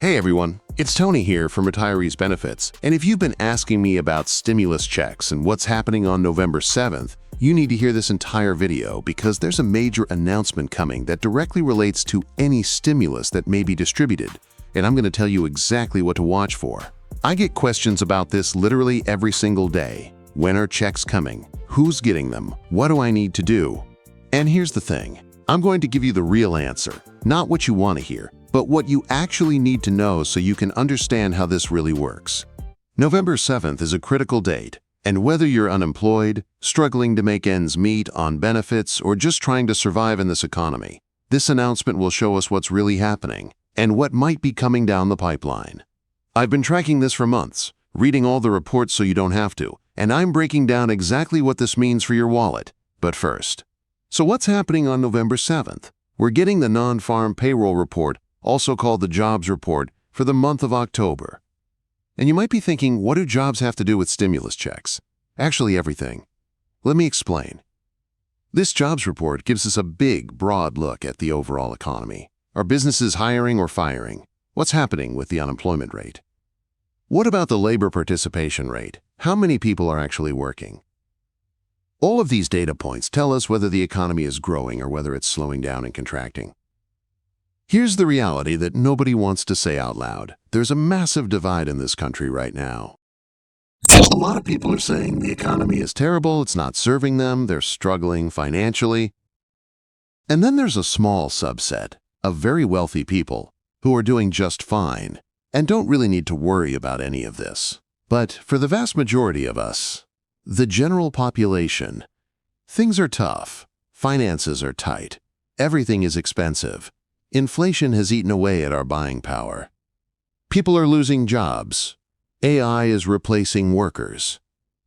Hey everyone, it's Tony here from Retirees Benefits, and if you've been asking me about stimulus checks and what's happening on November 7th, you need to hear this entire video because there's a major announcement coming that directly relates to any stimulus that may be distributed, and I'm going to tell you exactly what to watch for. I get questions about this literally every single day. When are checks coming? Who's getting them? What do I need to do? And here's the thing. I'm going to give you the real answer, not what you want to hear, but what you actually need to know so you can understand how this really works. November 7th is a critical date, and whether you're unemployed, struggling to make ends meet on benefits, or just trying to survive in this economy, this announcement will show us what's really happening and what might be coming down the pipeline. I've been tracking this for months, reading all the reports so you don't have to, and I'm breaking down exactly what this means for your wallet. But first, so what's happening on November 7th? We're getting the non-farm payroll report, also called the jobs report, for the month of October. And you might be thinking, what do jobs have to do with stimulus checks? Actually, everything. Let me explain. This jobs report gives us a big, broad look at the overall economy. Are businesses hiring or firing? What's happening with the unemployment rate? What about the labor participation rate? How many people are actually working? All of these data points tell us whether the economy is growing or whether it's slowing down and contracting. Here's the reality that nobody wants to say out loud. There's a massive divide in this country right now. A lot of people are saying the economy is terrible, it's not serving them, they're struggling financially. And then there's a small subset of very wealthy people who are doing just fine and don't really need to worry about any of this. But for the vast majority of us, the general population, things are tough, finances are tight, everything is expensive. Inflation has eaten away at our buying power. People are losing jobs. AI is replacing workers.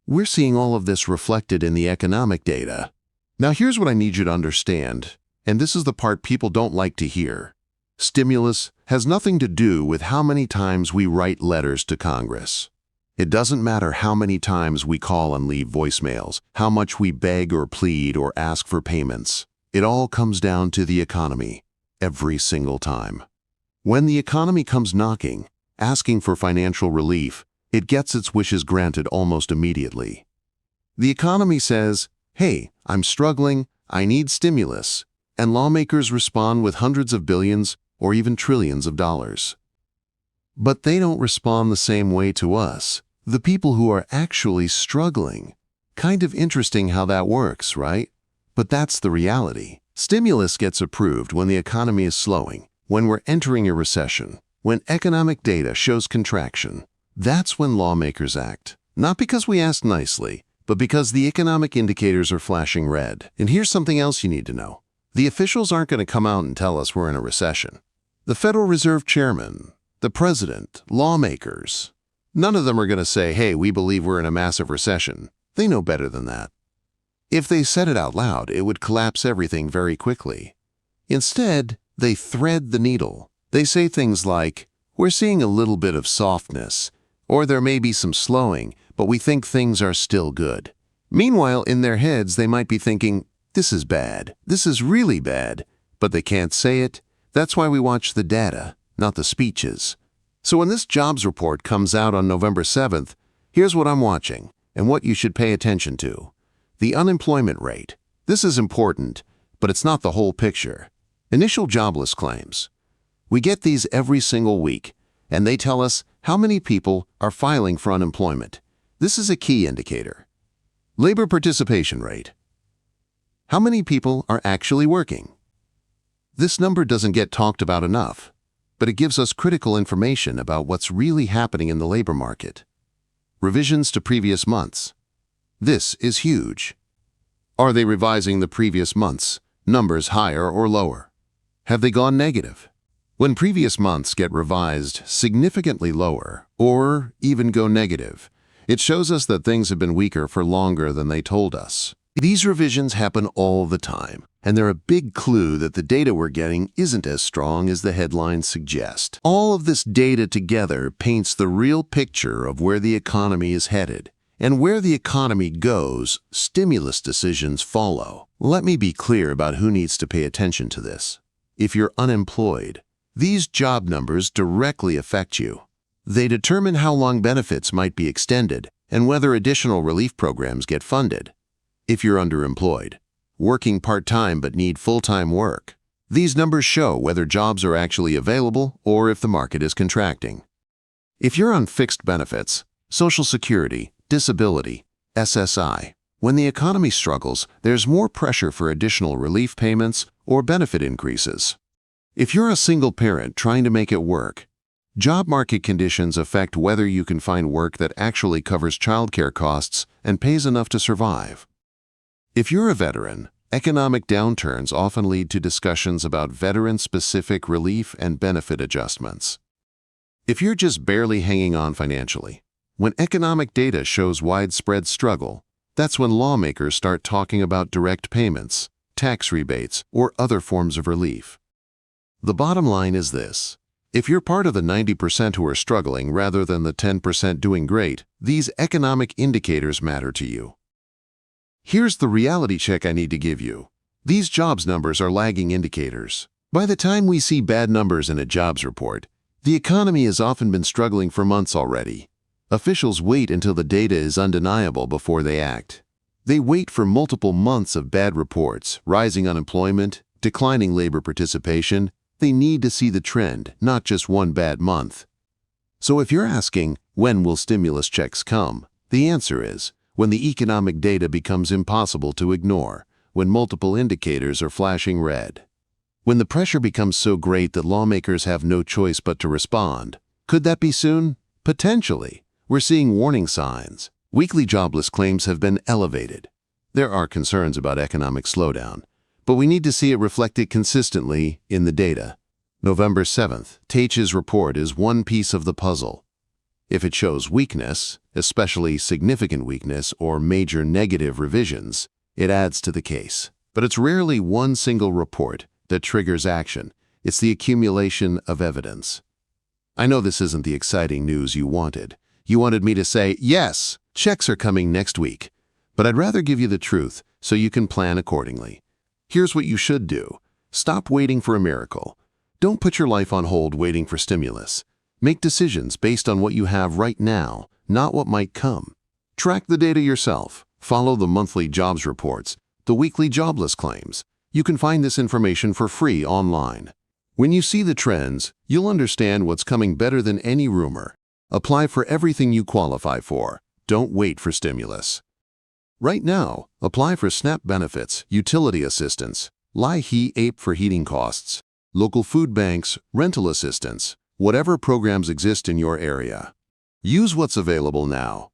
We're seeing all of this reflected in the economic data. Now here's what I need you to understand, and this is the part people don't like to hear. Stimulus has nothing to do with how many times we write letters to Congress. It doesn't matter how many times we call and leave voicemails, how much we beg or plead or ask for payments. It all comes down to the economy, every single time. When the economy comes knocking, asking for financial relief, it gets its wishes granted almost immediately. The economy says, hey, I'm struggling, I need stimulus, and lawmakers respond with hundreds of billions or even trillions of dollars. But they don't respond the same way to us, the people who are actually struggling. Kind of interesting how that works, right? But that's the reality. Stimulus gets approved when the economy is slowing, when we're entering a recession, when economic data shows contraction. That's when lawmakers act. Not because we asked nicely, but because the economic indicators are flashing red. And here's something else you need to know. The officials aren't going to come out and tell us we're in a recession. The Federal Reserve Chairman, the President, lawmakers, none of them are going to say, hey, we believe we're in a massive recession. They know better than that. If they said it out loud, it would collapse everything very quickly. Instead, they thread the needle. They say things like, we're seeing a little bit of softness, or there may be some slowing, but we think things are still good. Meanwhile, in their heads, they might be thinking, this is bad, this is really bad, but they can't say it. That's why we watch the data, not the speeches. So when this jobs report comes out on November 7th, here's what I'm watching and what you should pay attention to. The unemployment rate. This is important, but it's not the whole picture. Initial jobless claims. We get these every single week, and they tell us how many people are filing for unemployment. This is a key indicator. Labor participation rate. How many people are actually working? This number doesn't get talked about enough, but it gives us critical information about what's really happening in the labor market. Revisions to previous months. This is huge. Are they revising the previous month's numbers higher or lower? Have they gone negative? When previous months get revised significantly lower or even go negative, it shows us that things have been weaker for longer than they told us. These revisions happen all the time, and they're a big clue that the data we're getting isn't as strong as the headlines suggest. All of this data together paints the real picture of where the economy is headed. And where the economy goes, stimulus decisions follow. Let me be clear about who needs to pay attention to this. If you're unemployed, These job numbers directly affect you. They determine how long benefits might be extended and whether additional relief programs get funded. If you're underemployed, working part-time but need full-time work, these numbers show whether jobs are actually available or if the market is contracting. If you're on fixed benefits, Social Security, disability, SSI, when the economy struggles, there's more pressure for additional relief payments or benefit increases. If you're a single parent trying to make it work, job market conditions affect whether you can find work that actually covers childcare costs and pays enough to survive. If you're a veteran, economic downturns often lead to discussions about veteran-specific relief and benefit adjustments. If you're just barely hanging on financially, when economic data shows widespread struggle, that's when lawmakers start talking about direct payments, tax rebates, or other forms of relief. The bottom line is this: if you're part of the 90% who are struggling rather than the 10% doing great, these economic indicators matter to you. Here's the reality check I need to give you. These jobs numbers are lagging indicators. By the time we see bad numbers in a jobs report, the economy has often been struggling for months already. Officials wait until the data is undeniable before they act. They wait for multiple months of bad reports, rising unemployment, declining labor participation. They need to see the trend, not just one bad month. So if you're asking, when will stimulus checks come? The answer is, when the economic data becomes impossible to ignore, when multiple indicators are flashing red. When the pressure becomes so great that lawmakers have no choice but to respond. Could that be soon? Potentially. We're seeing warning signs. Weekly jobless claims have been elevated. There are concerns about economic slowdown, but we need to see it reflected consistently in the data. November 7th, Taich's report is one piece of the puzzle. If it shows weakness, especially significant weakness or major negative revisions, it adds to the case. But it's rarely one single report that triggers action. It's the accumulation of evidence. I know this isn't the exciting news you wanted. You wanted me to say, yes, checks are coming next week. But I'd rather give you the truth so you can plan accordingly. Here's what you should do. Stop waiting for a miracle. Don't put your life on hold waiting for stimulus. Make decisions based on what you have right now, not what might come. Track the data yourself. Follow the monthly jobs reports, the weekly jobless claims. You can find this information for free online. When you see the trends, you'll understand what's coming better than any rumor. Apply for everything you qualify for. Don't wait for stimulus. Right now, apply for SNAP benefits, utility assistance, LIHEAP for heating costs, local food banks, rental assistance, whatever programs exist in your area. Use what's available now.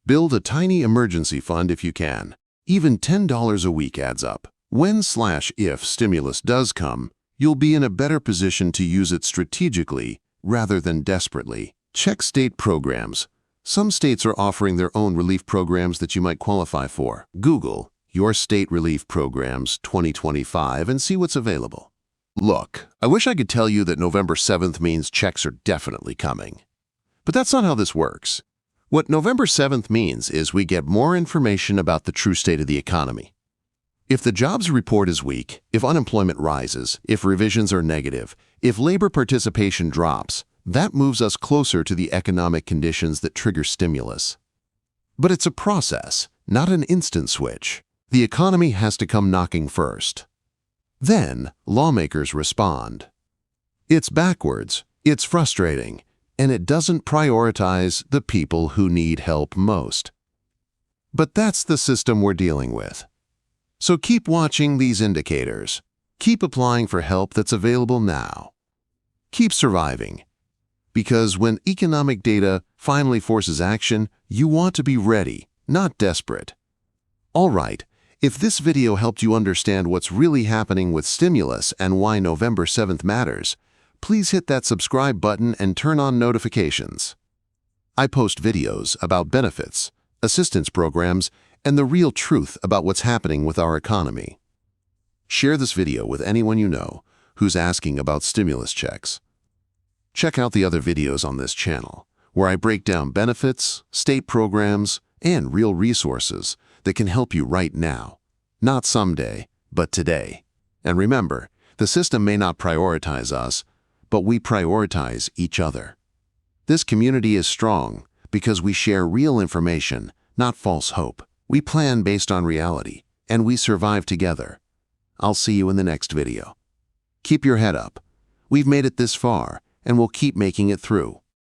Build a tiny emergency fund if you can. Even $10 a week adds up. When/if stimulus does come, you'll be in a better position to use it strategically rather than desperately. Check state programs. Some states are offering their own relief programs that you might qualify for. Google Your State Relief Programs 2025 and see what's available. Look, I wish I could tell you that November 7th means checks are definitely coming. But that's not how this works. What November 7th means is we get more information about the true state of the economy. If the jobs report is weak, if unemployment rises, if revisions are negative, if labor participation drops, that moves us closer to the economic conditions that trigger stimulus. But it's a process, not an instant switch. The economy has to come knocking first. Then, lawmakers respond. It's backwards, it's frustrating, and it doesn't prioritize the people who need help most. But that's the system we're dealing with. So keep watching these indicators. Keep applying for help that's available now. Keep surviving. Because when economic data finally forces action, you want to be ready, not desperate. All right, if this video helped you understand what's really happening with stimulus and why November 7th matters, please hit that subscribe button and turn on notifications. I post videos about benefits, assistance programs, and the real truth about what's happening with our economy. Share this video with anyone you know who's asking about stimulus checks. Check out the other videos on this channel, where I break down benefits, state programs, and real resources that can help you right now. Not someday, but today. And remember, the system may not prioritize us, but we prioritize each other. This community is strong because we share real information, not false hope. We plan based on reality, and we survive together. I'll see you in the next video. Keep your head up. We've made it this far, and we'll keep making it through.